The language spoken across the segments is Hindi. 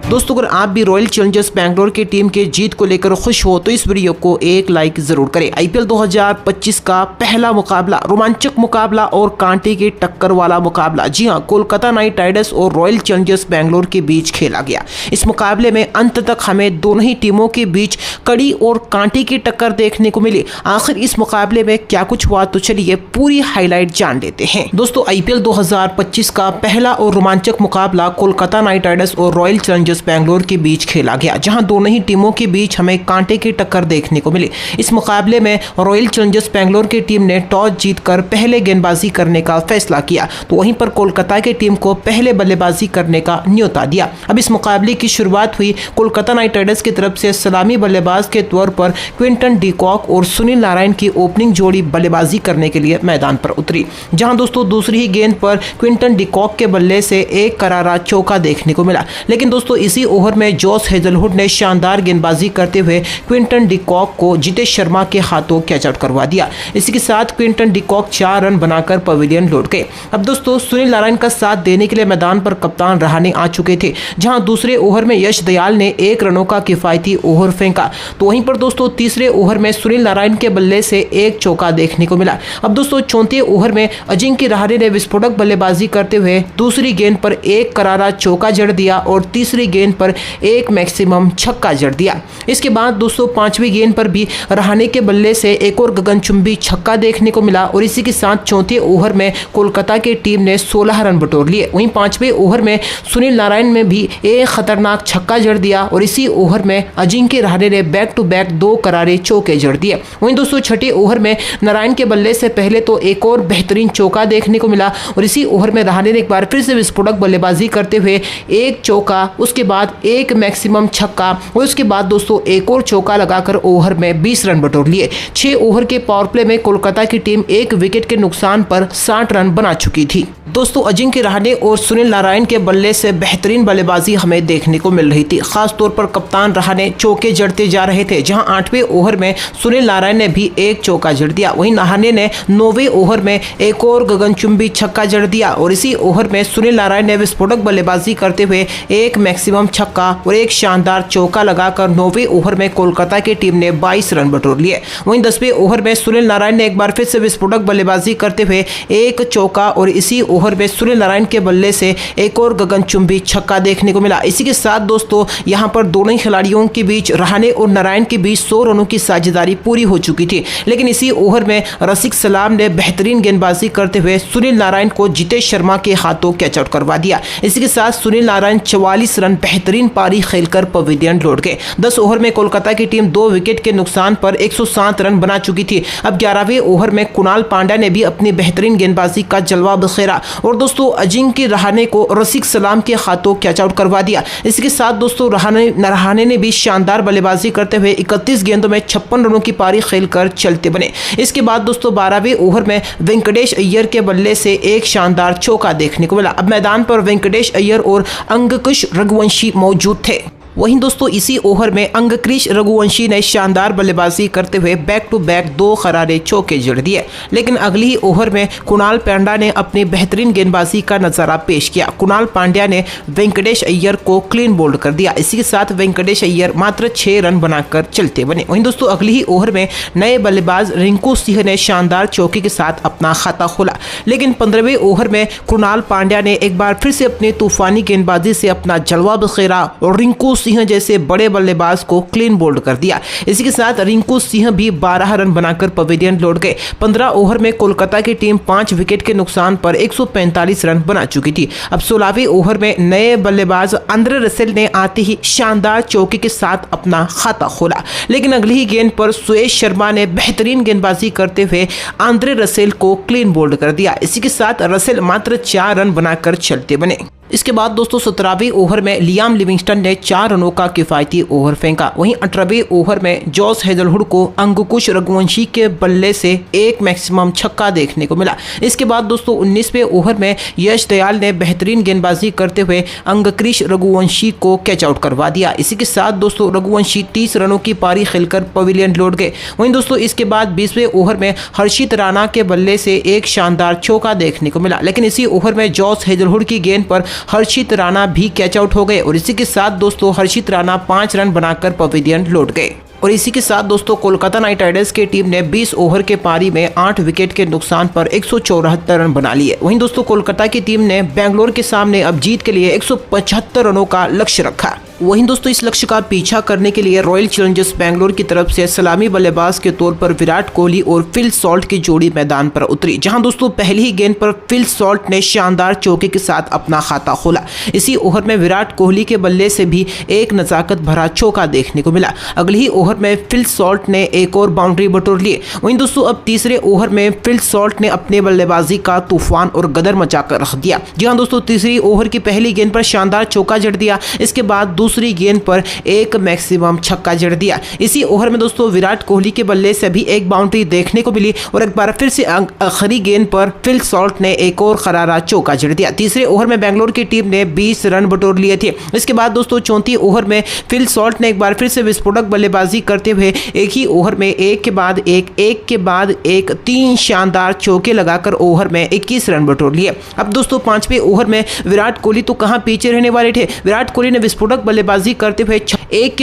दोस्तों अगर आप भी रॉयल चैलेंजर्स बैंगलोर की टीम के जीत को लेकर खुश हो तो इस वीडियो को एक लाइक जरूर करें। आईपीएल 2025 का पहला मुकाबला, रोमांचक मुकाबला और कांटे की टक्कर वाला मुकाबला, जी हां, कोलकाता नाइट राइडर्स और रॉयल चैलेंजर्स बैंगलोर के बीच खेला गया। इस मुकाबले में अंत तक हमें दोनों ही टीमों के बीच कड़ी और कांटे की टक्कर देखने को मिली। आखिर इस मुकाबले में क्या कुछ हुआ, तो चलिए पूरी हाईलाइट जान लेते हैं। दोस्तों आईपीएल 2025 का पहला और रोमांचक मुकाबला कोलकाता नाइट राइडर्स और रॉयल चैलेंजर्स बैंगलोर के बीच खेला गया, जहां दोनों ही टीमों के बीच हमें कांटे की टक्कर देखने को मिली। इस मुकाबले में रॉयल चैलेंजर्स बैंगलोर की टीम ने टॉस जीतकर पहले गेंदबाजी करने का फैसला किया, तो वहीं पर कोलकाता की टीम को पहले बल्लेबाजी करने का न्योता दिया। अब इस मुकाबले की शुरुआत हुई कोलकाता नाइट राइडर्स की तरफ से सलामी बल्लेबाज के तौर पर क्विंटन डिकॉक और सुनील नारायण की ओपनिंग जोड़ी बल्लेबाजी करने के लिए मैदान पर उतरी, जहां दोस्तों दूसरी ही गेंद पर क्विंटन डिकॉक के बल्ले से एक करारा चौका देखने को मिला। लेकिन दोस्तों इसी ओवर में जॉस हेजलवुड ने शानदार गेंदबाजी करते हुए क्विंटन डिकॉक को जितेश शर्मा के हाथों कैच आउट करवा दिया। इसी के साथ क्विंटन डिकॉक 4 रन बनाकर पवेलियन लौट गए। अब दोस्तों सुनील नारायण का साथ देने के लिए मैदान पर कप्तान रहाणे आ चुके थे, जहां दूसरे ओवर में यश दयाल ने 1 रनों का किफायती ओवर फेंका, तो वहीं पर दोस्तों तीसरे ओवर में सुनील नारायण के बल्ले से एक चौका देखने को मिला। अब दोस्तों चौथे ओवर में अजिंक्य रहाणे ने विस्फोटक बल्लेबाजी करते हुए दूसरी गेंद पर एक करारा चौका जड़ दिया और तीसरी गेंद पर एक मैक्सिमम छक्का जड़ दिया। इसके बाद दोस्तों पांचवी गेंद पर भी रहाणे के बल्ले से एक और गगनचुंबी छक्का देखने को मिला और इसी के साथ चौथे ओवर में कोलकाता की टीम ने 16 रन बटोर लिए। वहीं पांचवें ओवर में सुनील नारायण ने भी एक खतरनाक छक्का जड़ दिया और इसी ओवर में अजिंक्य रहाणे ने बैक टू बैक 2 करारे चौके जड़ दिए। वहीं दोस्तों छठे ओवर में नारायण के बल्ले से पहले तो एक और बेहतरीन चौका देखने को मिला और इसी ओवर में रहाणे ने एक बार फिर से विस्फोटक बल्लेबाजी करते हुए एक चौका, उसके बाद एक मैक्सिमम छक्का और उसके बाद दोस्तों एक और चौका लगाकर ओवर में 20 रन बटोर लिए। 6 ओवर के पावर प्ले में कोलकाता की टीम 1 विकेट के नुकसान पर 60 रन बना चुकी थी। दोस्तों अजिंक्य रहाणे और सुनील नारायण के बल्ले से बेहतरीन बल्लेबाजी हमें देखने को मिल रही थी। खास तौर पर कप्तान रहाणे चौके जड़ते जा रहे थे, जहां 8वें ओवर में सुनील नारायण ने भी एक चौका जड़ दिया। वहीं रहाणे ने 9वें ओवर में एक और गगनचुंबी छक्का जड़ दिया और इसी ओवर में सुनील नारायण ने विस्फोटक बल्लेबाजी करते हुए एक मैक्सिमम छक्का और एक शानदार चौका लगाकर 9वें ओवर में कोलकाता की टीम ने 22 रन बटोर लिए। वहीं 10वें ओवर में सुनील नारायण ने एक बार फिर से विस्फोटक बल्लेबाजी करते हुए एक चौका और इसी ओवर में सुनील नारायण के बल्ले से एक और गगनचुंबी छक्का देखने को मिला। इसी के साथ दोस्तों यहां पर दोनों ही खिलाड़ियों के बीच, रहाणे और नारायण के बीच 100 रनों की साझेदारी पूरी हो चुकी थी। लेकिन इसी ओवर में रसिक सलाम ने बेहतरीन गेंदबाजी करते हुए सुनील नारायण को जितेश शर्मा के हाथों कैच आउट करवा दिया। इसी के साथ सुनील नारायण 44 रन बेहतरीन पारी खेलकर पवेलियन लौट गए। 10 ओवर में कोलकाता की टीम 2 विकेट के नुकसान पर 107 रन बना चुकी थी। अब 11वें ओवर में कुणाल पांड्या ने भी अपनी बेहतरीन गेंदबाजी का जलवा बिखेरा और दोस्तों अजिंक्य रहाणे को रसिक सलाम के हाथों कैच आउट करवा दिया। इसके साथ दोस्तों रहाणे ने भी शानदार बल्लेबाजी करते हुए 31 गेंदों में 56 रनों की पारी खेलकर चलते बने। इसके बाद दोस्तों 12वें ओवर में वेंकटेश अय्यर के बल्ले से एक शानदार चौका देखने को मिला। अब मैदान पर वेंकटेश अय्यर और अंगकुश रघुवंशी मौजूद थे। वहीं दोस्तों इसी ओवर में अंगक्रिश रघुवंशी ने शानदार बल्लेबाजी करते हुए बैक टू बैक 2 करारे चौके जड़ दिए। लेकिन अगली ही ओवर में कुणाल पांड्या ने अपनी बेहतरीन गेंदबाजी का नजारा पेश किया। कुणाल पांड्या ने वेंकटेश अय्यर को क्लीन बोल्ड कर दिया। इसी के साथ वेंकटेश अय्यर मात्र 6 रन बनाकर चलते बने। वहीं दोस्तों अगली ही ओवर में नए बल्लेबाज रिंकू सिंह ने शानदार चौके के साथ अपना खाता खोला। लेकिन 15वें ओवर में कुणाल पांड्या ने एक बार फिर से अपनी तूफानी गेंदबाजी से अपना जलवा बिखेरा और रिंकू सिंह जैसे बड़े बल्लेबाज को क्लीन बोल्ड कर दिया। इसी के साथ रिंकू सिंह भी 12 रन बनाकर पवेलियन लौट गए। 15 ओवर में कोलकाता की टीम 5 विकेट के नुकसान पर 145 रन बना चुकी थी। अब 16वें ओवर में नए बल्लेबाज आंद्रे रसेल ने आते ही शानदार चौके के साथ अपना खाता खोला। लेकिन अगली ही गेंद पर सुयश शर्मा ने बेहतरीन गेंदबाजी करते हुए आंद्रे रसेल को क्लीन बोल्ड कर दिया। इसी के साथ रसेल मात्र 4 रन बनाकर चलते बने। इसके बाद दोस्तों 17वें ओवर में लियाम लिविंगस्टन ने 4 रनों का किफायती ओवर फेंका। वहीं 18वें ओवर में जॉस हेजलवुड को अंगकुश रघुवंशी के बल्ले से एक मैक्सिमम छक्का देखने को मिला। इसके बाद दोस्तों 19वें ओवर में यश दयाल ने बेहतरीन गेंदबाजी करते हुए अंगक्रिश रघुवंशी को कैच आउट करवा दिया। इसी के साथ दोस्तों रघुवंशी 30 रनों की पारी खेलकर पवेलियन लौट गए। वहीं दोस्तों इसके बाद 20वें ओवर में हर्षित राणा के बल्ले से एक शानदार चौका देखने को मिला। लेकिन इसी ओवर में जॉस हेजलवुड की गेंद पर हर्षित राणा भी कैच आउट हो गए और इसी के साथ दोस्तों हर्षित राणा 5 रन बनाकर पवेलियन लौट गए। और इसी के साथ दोस्तों कोलकाता नाइट राइडर्स की टीम ने 20 ओवर के पारी में 8 विकेट के नुकसान पर 174 रन बना लिए। वहीं दोस्तों कोलकाता की टीम ने बेंगलोर के सामने अब जीत के लिए 175 रनों का लक्ष्य रखा। वहीं दोस्तों इस लक्ष्य का पीछा करने के लिए रॉयल चैलेंजर्स बेंगलोर की तरफ से सलामी बल्लेबाज के तौर पर विराट कोहली और फिल सॉल्ट की जोड़ी मैदान पर उतरी, जहां दोस्तों पहली ही गेंद पर फिल सॉल्ट ने शानदार चौके के साथ अपना खाता खोला। इसी ओवर में विराट कोहली के बल्ले से भी एक नजाकत भरा चौका देखने को मिला। अगले ही ओवर में फिल सॉल्ट ने एक और बाउंड्री बटोर ली। वहीं दोस्तों अब तीसरे ओवर में फिल सॉल्ट ने अपने बल्लेबाजी का तूफान और गदर मचाकर रख दिया। जी हाँ दोस्तों, तीसरी ओवर की पहली गेंद पर शानदार चौका जड़ दिया। इसके बाद दूसरी गेंद पर एक मैक्सिमम छक्का जड़ दिया। इसी ओवर में दोस्तों विराट कोहली के बल्ले से भी एक बाउंड्री देखने को मिली और एक बार फिर से आखिरी गेंद पर फिल सॉल्ट ने एक और करारा चौका जड़ दिया। तीसरे ओवर में बेंगलोर की टीम ने 20 रन बटोर लिए थे। इसके बाद दोस्तों चौथे ओवर में फिल सॉल्ट ने एक बार फिर से विस्फोटक बल्लेबाजी करते हुए एक ही ओवर में एक के बाद एक 3 शानदार चौके लगाकर ओवर में 21 रन बटोर लिए। अब दोस्तों पांचवें ओवर में विराट कोहली तो कहां पीछे रहने वाले थे। विराट कोहली ने विस्फोटक बल्लेबाजी करते हुए एक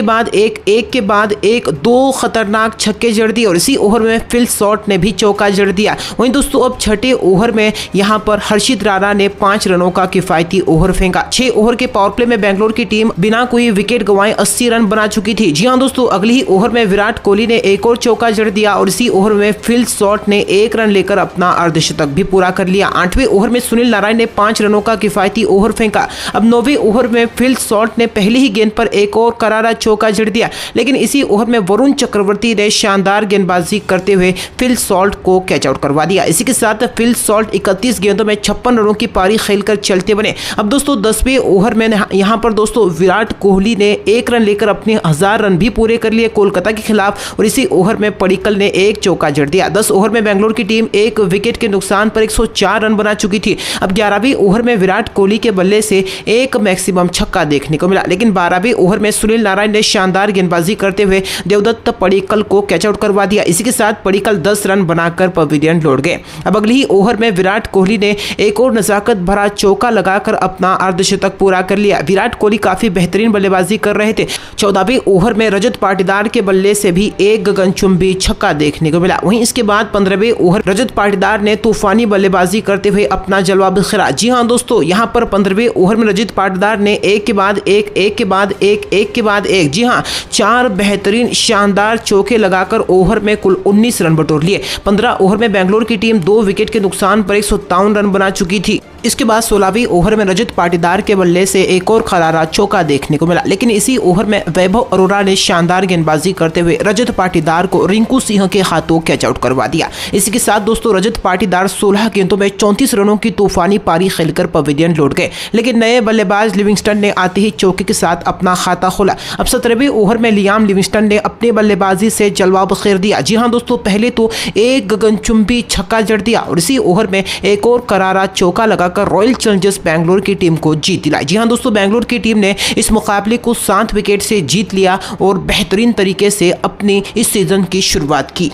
के बाद एक 2 खतरनाक छक्के जड़ दिए और इसी ओवर में फिल सॉल्ट ने भी चौका जड़ दिया। वहीं दोस्तों अब छठे ओवर में यहां पर हर्षित राणा ने 5 रनों का किफायती ओवर फेंका। 6 ओवर के पावर प्ले में बेंगलोर की टीम बिना कोई विकेट गंवाए 80 रन बना चुकी थी। जी हां दोस्तों, अगले ही ओवर में विराट कोहली ने एक और चौका जड़ दिया और इसी ओवर में फिल सॉल्ट ने 1 रन लेकर अपना अर्धशतक भी पूरा कर लिया। 8वें ओवर में सुनील नारायण ने 5 रनों का किफायती ओवर फेंका। अब 9वें ओवर में फिल सॉल्ट ने पहली ही गेंद पर एक और करारा चौका जड़ दिया, लेकिन इसी ओवर में वरुण चक्रवर्ती ने शानदार गेंदबाजी करते हुए फिल सॉल्ट को कैच आउट करवा दिया। इसी के साथ फिल सॉल्ट 31 गेंदों में 56 रनों की पारी खेलकर चलते बने। अब दोस्तों 10वें ओवर में यहां पर दोस्तों विराट कोहली ने 1 रन लेकर अपने 1000 रन भी पूरे कर लिए कोलकाता के खिलाफ और इसी ओवर में पडिक्कल ने एक चौका जड़ दिया। 10 ओवर में बेंगलोर की टीम 1 विकेट के नुकसान पर 104 रन बना चुकी थी। अब 11वें ओवर में विराट कोहली के बल्ले से एक मैक्सिमम छक्का देखने को मिला, लेकिन 12वें ओवर में सुनील नारायण ने शानदार गेंदबाजी करते हुए देवदत्त पडिक्कल को कैच आउट करवा दिया। इसी के साथ पडिक्कल 10 रन बनाकर पवेलियन लौट गए। अब अगले ही ओवर में विराट कोहली ने एक और नजाकत भरा चौका लगाकर अपना अर्धशतक पूरा कर लिया। विराट कोहली काफी बेहतरीन बल्लेबाजी कर रहे थे। 14वें ओवर में रजत पाटीदार के बल्ले से भी एक गगनचुंबी छक्का देखने को मिला। वहीं इसके बाद 15वें ओवर रजत पाटीदार ने तूफानी बल्लेबाजी करते हुए अपना जलवा बिखेरा। जी हां दोस्तों, यहां पर 15वें ओवर में रजत पाटीदार ने एक के बाद एक जी हां 4 बेहतरीन शानदार चौके लगाकर ओवर में कुल 19 रन बटोर लिए। 15 ओवर में बेंगलोर की टीम 2 विकेट के नुकसान पर 157 रन बना चुकी थी। इसके बाद 16वीं ओवर में रजत पाटीदार के बल्ले से एक और करारा चौका देखने को मिला, लेकिन इसी ओवर में वैभव अरोड़ा ने शानदार गेंदबाजी करते हुए रजत पाटीदार को रिंकू सिंह के हाथों कैच आउट करवा दिया। इसी के साथ दोस्तों रजत पाटीदार 16 गेंदों में 34 रनों की तूफानी पारी खेलकर पवेलियन लौट गए, लेकिन नए बल्लेबाज लिविंगस्टन ने आते ही चौके के साथ अपना खाता खोला। अब 17वें ओवर में लियाम लिविंगस्टन ने अपने बल्लेबाजी से जलवा बखेर दिया। जी हां दोस्तों, पहले तो एक गगनचुंबी छक्का जड़ दिया और इसी ओवर में एक और करारा चौका लगाकर रॉयल चैलेंजर्स बेंगलोर की टीम को जीत दिलाई। जी हां दोस्तों, बेंगलोर की टीम ने इस मुकाबले को 7 विकेट से जीत लिया और बेहतरीन तरीके से अपनी इस सीजन की शुरुआत की।